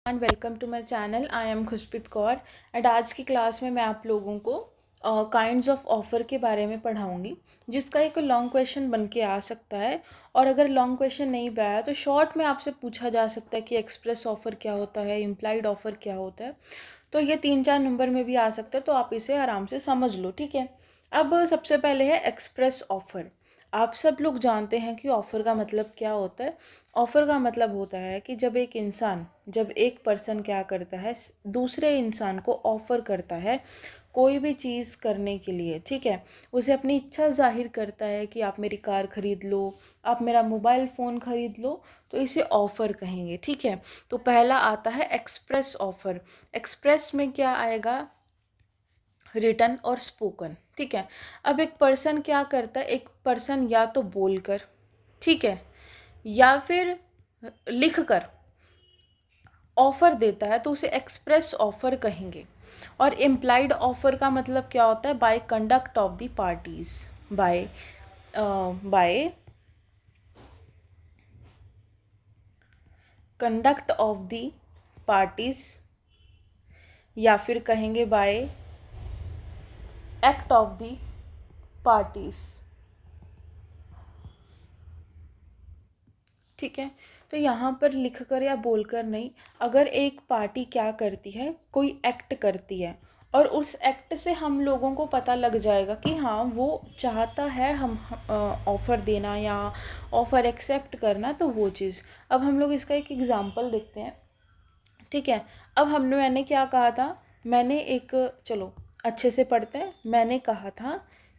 And welcome to my channel. I am Khushpreet Kaur and आज की class में मैं आप लोगों को काइंड्स ऑफ ऑफ़र के बारे में पढ़ाऊंगी, जिसका एक लॉन्ग क्वेश्चन बन के आ सकता है। और अगर लॉन्ग क्वेश्चन नहीं भी आया तो शॉर्ट में आपसे पूछा जा सकता है कि एक्सप्रेस ऑफ़र क्या होता है, इम्प्लाइड ऑफ़र क्या होता है। तो ये 3-4 नंबर में भी आ सकता है, तो आप इसे आराम से समझ लो, ठीक है। अब सबसे पहले है एक्सप्रेस ऑफ़र। आप सब लोग जानते हैं कि ऑफ़र का मतलब क्या होता है। ऑफ़र का मतलब होता है कि जब एक पर्सन क्या करता है, दूसरे इंसान को ऑफ़र करता है कोई भी चीज़ करने के लिए, ठीक है। उसे अपनी इच्छा जाहिर करता है कि आप मेरी कार ख़रीद लो, आप मेरा मोबाइल फ़ोन ख़रीद लो, तो इसे ऑफ़र कहेंगे, ठीक है। तो पहला आता है एक्सप्रेस ऑफ़र। एक्सप्रेस में क्या आएगा, रिटन और स्पोकन, ठीक है। अब एक पर्सन क्या करता है, एक पर्सन या तो बोलकर, ठीक है, या फिर लिख कर ऑफ़र देता है, तो उसे एक्सप्रेस ऑफ़र कहेंगे। और इम्प्लाइड ऑफ़र का मतलब क्या होता है, by conduct of the parties, by conduct of the parties, या फिर कहेंगे by act of the parties, ठीक है। तो यहाँ पर लिख कर या बोलकर नहीं, अगर एक पार्टी क्या करती है, कोई एक्ट करती है, और उस एक्ट से हम लोगों को पता लग जाएगा कि हाँ वो चाहता है हम ऑफ़र देना या ऑफ़र एक्सेप्ट करना, तो वो चीज़। अब हम लोग इसका एक एग्ज़ाम्पल देखते हैं, ठीक है। अब मैंने क्या कहा था, मैंने एक, चलो अच्छे से पढ़ते हैं। मैंने कहा था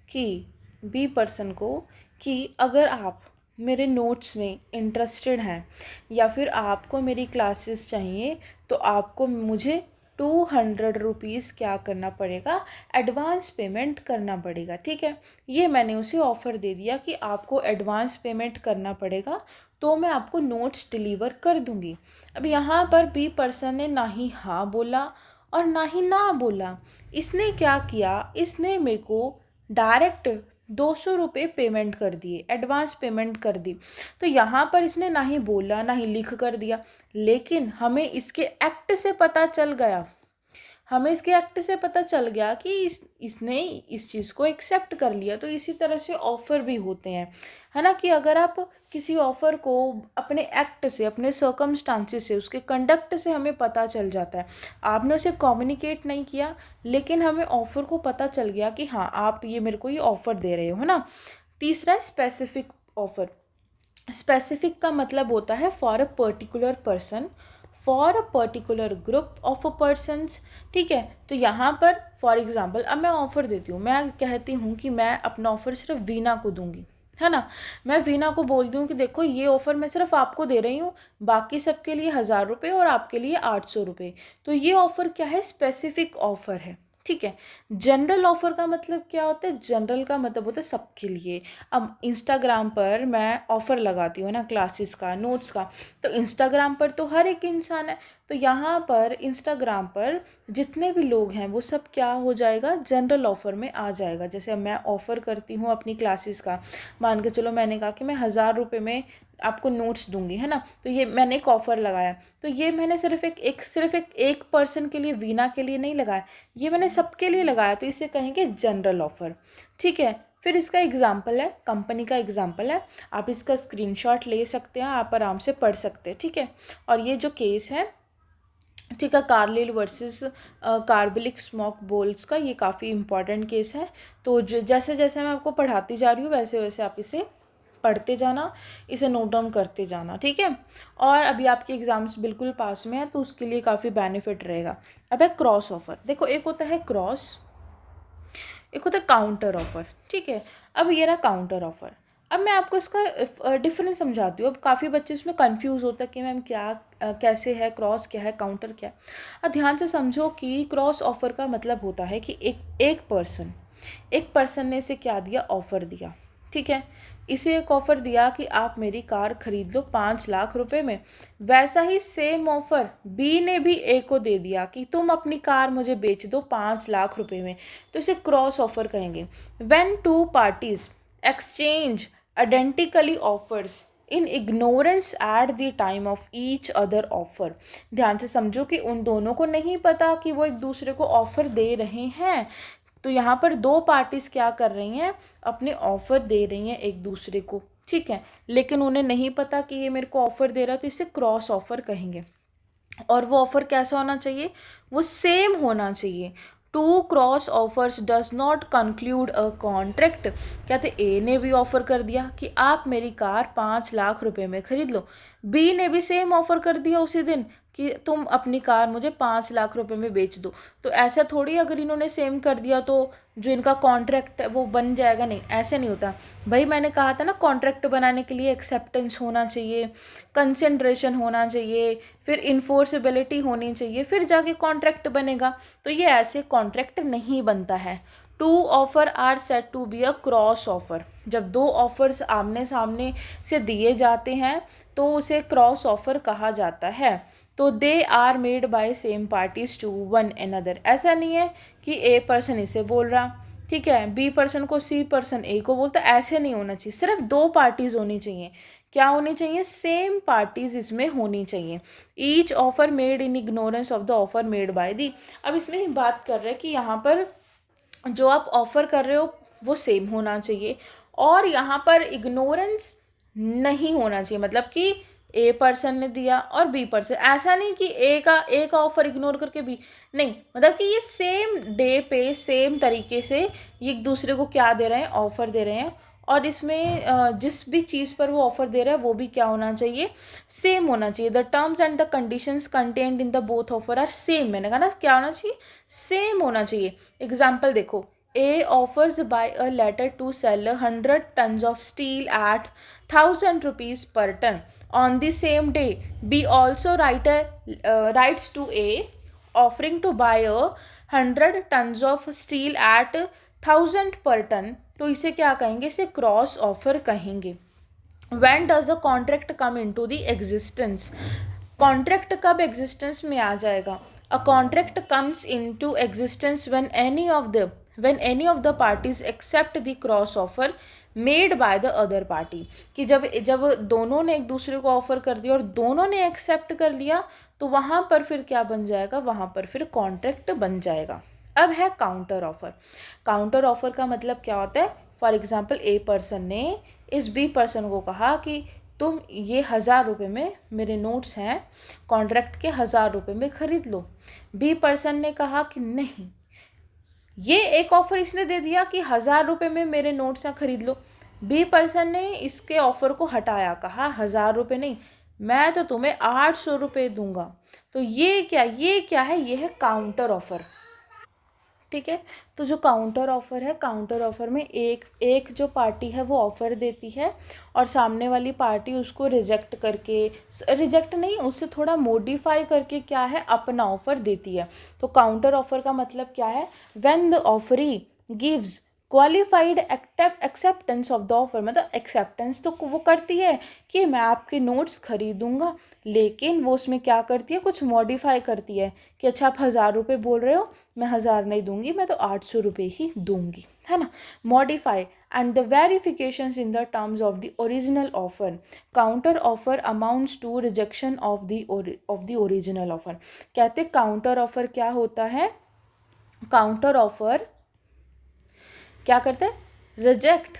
कि बी पर्सन को कि अगर आप मेरे नोट्स में इंटरेस्टेड हैं या फिर आपको मेरी क्लासेस चाहिए, तो आपको मुझे 200 रुपीज़ क्या करना पड़ेगा, एडवांस पेमेंट करना पड़ेगा, ठीक है। ये मैंने उसे ऑफ़र दे दिया कि आपको एडवांस पेमेंट करना पड़ेगा, तो मैं आपको नोट्स डिलीवर कर दूंगी। अब यहाँ पर बी पर्सन ने ना ही हाँ बोला और ना ही ना बोला। इसने क्या किया, इसने मेरे को डायरेक्ट 200 रुपये पेमेंट कर दिए, एडवांस पेमेंट कर दी। तो यहाँ पर इसने ना ही बोला ना ही लिख कर दिया, लेकिन हमें इसके एक्ट से पता चल गया कि इसने इस चीज़ को एक्सेप्ट कर लिया। तो इसी तरह से ऑफ़र भी होते हैं, है ना। कि अगर आप किसी ऑफ़र को अपने एक्ट से, अपने सर्कमस्टांसिस से, उसके कंडक्ट से हमें पता चल जाता है। आपने उसे कम्युनिकेट नहीं किया, लेकिन हमें ऑफ़र को पता चल गया कि हाँ आप ये मेरे को ये ऑफ़र दे रहे हो, है ना। तीसरा है स्पेसिफिक ऑफ़र। स्पेसिफिक का मतलब होता है for a particular person, for a particular group of a person's, ठीक है। तो यहाँ पर फॉर एग्जांपल अब मैं ऑफ़र देती हूँ, मैं कहती हूँ कि मैं अपना ऑफ़र सिर्फ वीना को दूंगी, है ना। मैं वीना को बोलती हूँ कि देखो ये ऑफ़र मैं सिर्फ आपको दे रही हूँ, बाकी सबके लिए 1000 रुपये और आपके लिए 800 रुपये। तो ये ऑफ़र क्या है, स्पेसिफिक ऑफ़र है, ठीक है। जनरल ऑफ़र का मतलब क्या होता है, जनरल का मतलब होता है सबके लिए। अब इंस्टाग्राम पर मैं ऑफ़र लगाती हूँ ना, क्लासेस का, नोट्स का, तो इंस्टाग्राम पर तो हर एक इंसान है। तो यहाँ पर इंस्टाग्राम पर जितने भी लोग हैं वो सब क्या हो जाएगा, जनरल ऑफ़र में आ जाएगा। जैसे अब मैं ऑफ़र करती हूँ अपनी क्लासेस का, मान के चलो मैंने कहा कि मैं 1000 रुपये में आपको नोट्स दूंगी, है ना। तो ये मैंने एक ऑफ़र लगाया, तो ये मैंने सिर्फ एक पर्सन के लिए, वीना के लिए नहीं लगाया, ये मैंने सबके लिए लगाया, तो इसे कहेंगे जनरल ऑफ़र, ठीक है। फिर इसका एग्जाम्पल है, कंपनी का एग्जाम्पल है, आप इसका स्क्रीनशॉट ले सकते हैं, आप आराम से पढ़ सकते हैं, ठीक है। और ये जो केस है, ठीक है, कार्लिल वर्सेस कार्बलिक स्मोक बोल्स का, ये काफ़ी इंपॉर्टेंट केस है। तो जैसे जैसे मैं आपको पढ़ाती जा रही हूँ वैसे वैसे आप इसे पढ़ते जाना, इसे नोट डाउन करते जाना, ठीक है। और अभी आपके एग्ज़ाम्स बिल्कुल पास में है, तो उसके लिए काफ़ी बेनिफिट रहेगा। अब है क्रॉस ऑफ़र। देखो, एक होता है क्रॉस, एक होता है काउंटर ऑफ़र, ठीक है। अब ये रहा काउंटर ऑफ़र। अब मैं आपको इसका डिफरेंस समझाती हूँ। अब काफ़ी बच्चे इसमें कंफ्यूज होता है कि मैम क्या कैसे है, क्रॉस क्या है, काउंटर क्या है। अब ध्यान से समझो कि क्रॉस ऑफ़र का मतलब होता है कि एक पर्सन ने इसे क्या दिया, ऑफ़र दिया, ठीक है। इसे एक ऑफ़र दिया कि आप मेरी कार खरीद लो 5 लाख रुपए में। वैसा ही सेम ऑफ़र बी ने भी ए को दे दिया कि तुम अपनी कार मुझे बेच दो 5 लाख रुपए में। तो इसे क्रॉस ऑफ़र कहेंगे। When two parties exchange identically offers, in ignorance at the time of each other offer. ध्यान से समझो कि उन दोनों को नहीं पता कि वो एक दूसरे को ऑफर दे रहे हैं। तो यहाँ पर दो पार्टीज क्या कर रही हैं, अपने ऑफर दे रही हैं एक दूसरे को, ठीक है, लेकिन उन्हें नहीं पता कि ये मेरे को ऑफर दे रहा है, तो इसे क्रॉस ऑफर कहेंगे। और वो ऑफर कैसा होना चाहिए, वो सेम होना चाहिए। Two cross offers does not conclude a contract. कहते ए ने भी ऑफर कर दिया कि आप मेरी कार 5 लाख रुपए में खरीद लो, बी ने भी सेम ऑफर कर दिया उसी दिन कि तुम अपनी कार मुझे 5 लाख रुपए में बेच दो। तो ऐसा थोड़ी अगर इन्होंने सेम कर दिया तो जो इनका कॉन्ट्रैक्ट है वो बन जाएगा, नहीं, ऐसे नहीं होता भाई। मैंने कहा था ना, कॉन्ट्रैक्ट बनाने के लिए एक्सेप्टेंस होना चाहिए, कंसेंट्रेशन होना चाहिए, फिर इन्फोर्सेबिलिटी होनी चाहिए, फिर जाके कॉन्ट्रैक्ट बनेगा। तो ये ऐसे कॉन्ट्रैक्ट नहीं बनता है। Two offer are set to be a cross offer. जब दो ऑफर्स आमने सामने से दिए जाते हैं तो उसे क्रॉस ऑफर कहा जाता है। तो they are made by same parties to one another. ऐसा नहीं है कि ए पर्सन इसे बोल रहा, ठीक है, बी पर्सन को सी पर्सन ए को बोलता, ऐसे नहीं होना चाहिए। सिर्फ दो पार्टीज होनी चाहिए। क्या होनी चाहिए, सेम पार्टीज इसमें होनी चाहिए। Each offer made in ignorance of the offer made by the. अब इसमें ही बात कर रहे हैं कि यहाँ पर जो आप ऑफर कर रहे हो वो सेम होना चाहिए, और यहाँ पर इग्नोरेंस नहीं होना चाहिए। मतलब कि ए पर्सन ने दिया और बी पर्सन, ऐसा नहीं कि ए का ऑफर इग्नोर करके बी, नहीं, मतलब कि ये सेम डे पे सेम तरीके से ये एक दूसरे को क्या दे रहे हैं, ऑफर दे रहे हैं। और इसमें जिस भी चीज़ पर वो ऑफर दे रहा है वो भी क्या होना चाहिए, सेम होना चाहिए। The terms and the conditions contained in the both offer are same. मैंने कहा ना, क्या होना चाहिए, सेम होना चाहिए। एग्जाम्पल देखो, A offers by a letter to sell 100 tons of steel at 1000 rupees per ton. On the same day, B also writes to A offering to buy 100 tons of steel at 1000 per ton. तो इसे क्या कहेंगे, इसे cross offer कहेंगे। When does a contract come into the existence? Contract कब existence में आ जाएगा? A contract comes into existence when any of the parties accept the cross offer made by the other party। कि जब जब दोनों ने एक दूसरे को ऑफर कर दिया और दोनों ने एक्सेप्ट कर लिया, तो वहाँ पर फिर क्या बन जाएगा, वहाँ पर फिर कॉन्ट्रैक्ट बन जाएगा। अब है काउंटर ऑफर। काउंटर ऑफर का मतलब क्या होता है, फॉर एग्जाम्पल ए पर्सन ने इस बी पर्सन को कहा कि तुम ये 1000 रुपये में मेरे नोट्स हैं, कॉन्ट्रैक्ट के 1000 रुपये में ख़रीद लो। बी पर्सन ने कहा कि नहीं, ये एक ऑफ़र इसने दे दिया कि 1000 रुपये में मेरे नोट्स हैं, ख़रीद लो। बी पर्सन ने इसके ऑफ़र को हटाया, कहा 1000 रुपये नहीं, मैं तो तुम्हें 800 रुपये दूंगा। तो ये क्या है, ये है काउंटर ऑफ़र, ठीक है। तो जो काउंटर ऑफर है, काउंटर ऑफर में एक जो पार्टी है वो ऑफ़र देती है और सामने वाली पार्टी उसको रिजेक्ट करके, रिजेक्ट नहीं, उससे थोड़ा मॉडिफाई करके क्या है, अपना ऑफ़र देती है। तो काउंटर ऑफर का मतलब क्या है, when the offeree gives qualified acceptance of the offer. मतलब एक्सेप्टेंस तो वो करती है कि मैं आपके नोट्स खरीदूंगा, लेकिन वो उसमें क्या करती है, कुछ मॉडिफाई करती है कि अच्छा आप 1000 रुपये बोल रहे हो, मैं 1000 नहीं दूंगी, मैं तो 800 रुपये ही दूंगी, है ना। Modify and the verifications in the terms of the original offer. Counter offer amounts to rejection of the original offer. कहते काउंटर ऑफर क्या होता है, काउंटर ऑफर क्या करते हैं, रिजेक्ट।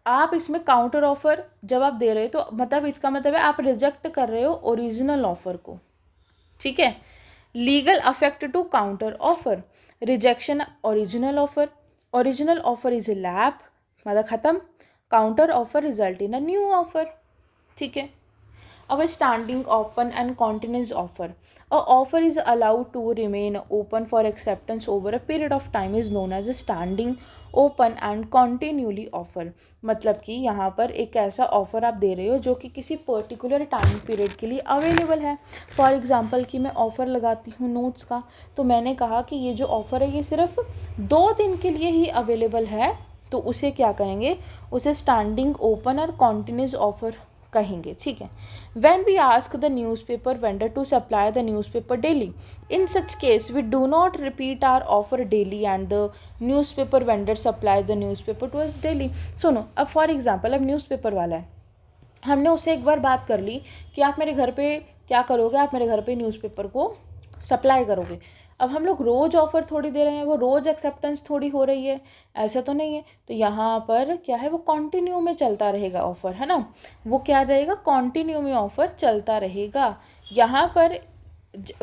आप इसमें काउंटर ऑफर जब आप दे रहे हो तो मतलब इसका मतलब है आप रिजेक्ट कर रहे हो ओरिजिनल ऑफर को, ठीक है। Legal effect to counter offer, rejection original offer, original offer is lapse, मतलब ख़त्म, counter offer result in a new offer, ठीक है। अब standing open and continuous offer. A offer is allowed to remain open for acceptance over a period of time is known as standing open and continuously offer. मतलब कि यहाँ पर एक ऐसा offer आप दे रहे हो जो कि किसी पर्टिकुलर टाइम पीरियड के लिए अवेलेबल है। फॉर एग्जांपल कि मैं ऑफ़र लगाती हूँ नोट्स का, तो मैंने कहा कि ये जो ऑफ़र है ये सिर्फ 2 दिन के लिए ही अवेलेबल है, तो उसे क्या कहेंगे, उसे स्टैंडिंग ओपन और कॉन्टिन्यूस ऑफर कहेंगे, ठीक है। When we ask the newspaper vendor to supply the newspaper daily, in such case we do not repeat our offer daily and the newspaper vendor supply the newspaper to us daily। सुनो, अब for example अब newspaper वाला है, हमने उससे एक बार बात कर ली कि आप मेरे घर पे क्या करोगे, आप मेरे घर पे न्यूज़पेपर को सप्लाई करोगे। अब हम लोग रोज़ ऑफ़र थोड़ी दे रहे हैं, वो रोज़ एक्सेप्टेंस थोड़ी हो रही है, ऐसा तो नहीं है। तो यहाँ पर क्या है, वो कंटिन्यू में चलता रहेगा ऑफ़र, है ना। वो क्या रहेगा, कंटिन्यू में ऑफ़र चलता रहेगा। यहाँ पर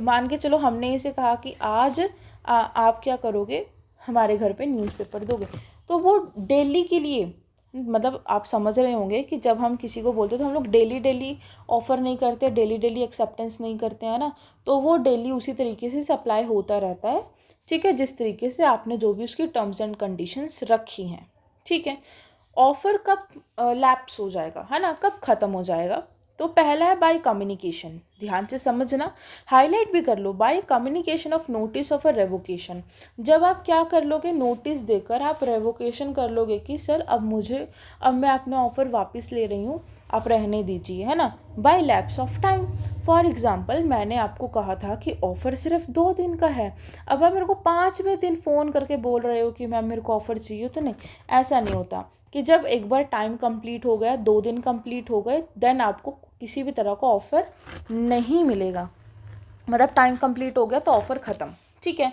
मान के चलो हमने इसे कहा कि आज आप क्या करोगे, हमारे घर पे न्यूज़पेपर दोगे, तो वो डेली के लिए, मतलब आप समझ रहे होंगे कि जब हम किसी को बोलते हैं तो हम लोग डेली डेली ऑफ़र नहीं करते, डेली डेली एक्सेप्टेंस नहीं करते हैं ना। तो वो डेली उसी तरीके से सप्लाई होता रहता है, ठीक है, जिस तरीके से आपने जो भी उसकी टर्म्स एंड कंडीशंस रखी हैं, ठीक है। ऑफ़र कब लैप्स हो जाएगा, है ना, कब ख़त्म हो जाएगा। तो पहला है बाय कम्युनिकेशन, ध्यान से समझना, हाईलाइट भी कर लो, by communication of notice of a revocation. जब आप क्या कर लोगे, नोटिस देकर आप रेवोकेशन कर लोगे कि सर अब मैं अपना ऑफ़र वापस ले रही हूँ, आप रहने दीजिए, है ना। By lapse of time, for example मैंने आपको कहा था कि ऑफ़र सिर्फ 2 दिन का है, अब आप मेरे को 5वें दिन फ़ोन करके बोल रहे हो कि मैम मेरे को ऑफ़र चाहिए, तो नहीं, ऐसा नहीं होता कि जब एक बार टाइम कंप्लीट हो गया, 2 दिन कंप्लीट हो गए, देन आपको किसी भी तरह का ऑफ़र नहीं मिलेगा। मतलब टाइम कंप्लीट हो गया तो ऑफ़र ख़त्म, ठीक है।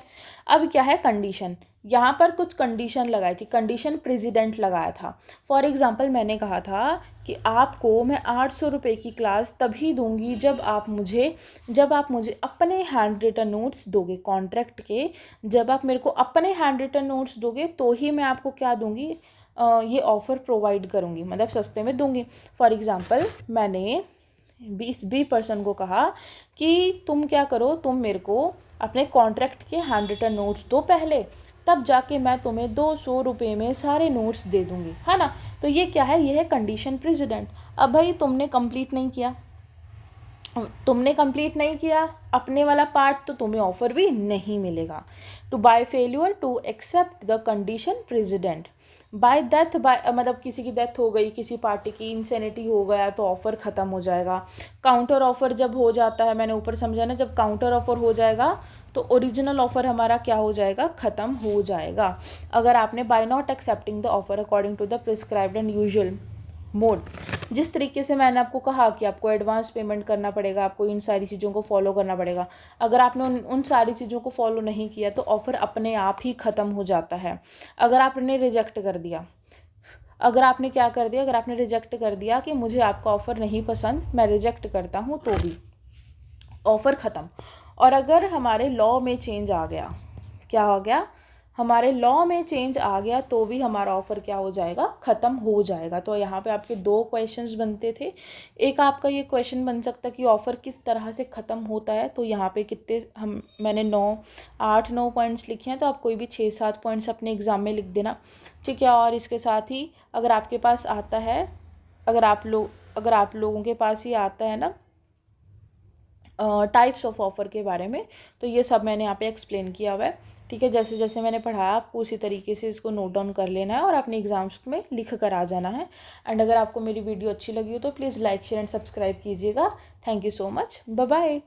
अब क्या है, कंडीशन, यहाँ पर कुछ कंडीशन लगाई थी, कंडीशन प्रेसिडेंट लगाया था। फॉर एग्ज़ाम्पल मैंने कहा था कि आपको मैं 800 रुपये की क्लास तभी दूंगी जब आप मुझे अपने हैंड रिटन नोट्स दोगे, कॉन्ट्रैक्ट के जब आप मेरे को अपने हैंड रिटन नोट्स दोगे तो ही मैं आपको क्या दूंगी, ये ऑफ़र प्रोवाइड करूँगी, मतलब सस्ते में दूंगी। फॉर एग्ज़ाम्पल मैंने 20% को कहा कि तुम क्या करो, तुम मेरे को अपने कॉन्ट्रैक्ट के हैंड रिटन नोट्स दो पहले, तब जाके मैं तुम्हें 200 रुपये में सारे नोट्स दे दूँगी, है ना। तो ये क्या है, ये है कंडीशन प्रेसिडेंट। अब भाई तुमने कंप्लीट नहीं किया अपने वाला पार्ट, तो तुम्हें ऑफ़र भी नहीं मिलेगा। Two by failure to accept the condition president, by death, मतलब किसी की डेथ हो गई, किसी पार्टी की इंसेनिटी हो गया तो ऑफ़र ख़त्म हो जाएगा। काउंटर ऑफ़र जब हो जाता है, मैंने ऊपर समझा ना, जब काउंटर ऑफ़र हो जाएगा तो ओरिजिनल ऑफ़र हमारा क्या हो जाएगा, ख़त्म हो जाएगा। अगर आपने by not accepting the offer according to the prescribed and usual mode, जिस तरीके से मैंने आपको कहा कि आपको एडवांस पेमेंट करना पड़ेगा, आपको इन सारी चीज़ों को फॉलो करना पड़ेगा, अगर आपने उन सारी चीज़ों को फॉलो नहीं किया तो ऑफ़र अपने आप ही ख़त्म हो जाता है। अगर आपने रिजेक्ट कर दिया, अगर आपने क्या कर दिया, अगर आपने रिजेक्ट कर दिया कि मुझे आपका ऑफ़र नहीं पसंद, मैं रिजेक्ट करता हूँ, तो भी ऑफ़र ख़त्म। और अगर हमारे लॉ में चेंज आ गया, क्या हो गया, हमारे लॉ में चेंज आ गया तो भी हमारा ऑफ़र क्या हो जाएगा, ख़त्म हो जाएगा। तो यहाँ पे आपके 2 क्वेश्चंस बनते थे। एक आपका ये क्वेश्चन बन सकता है कि ऑफ़र किस तरह से ख़त्म होता है। तो यहाँ पे मैंने 8-9 पॉइंट्स लिखे हैं, तो आप कोई भी 6-7 पॉइंट्स अपने एग्ज़ाम में लिख देना, ठीक है। और इसके साथ ही अगर आपके पास आता है, अगर आप लोगों के पास ही आता है ना टाइप्स ऑफ ऑफ़र के बारे में, तो ये सब मैंने यहाँ पे एक्सप्लेन किया हुआ है, ठीक है। जैसे जैसे मैंने पढ़ाया आपको उसी तरीके से इसको नोट डाउन कर लेना है और अपने एग्ज़ाम्स में लिख कर आ जाना है। एंड अगर आपको मेरी वीडियो अच्छी लगी हो तो please like share and subscribe कीजिएगा। Thank you so much, bye bye.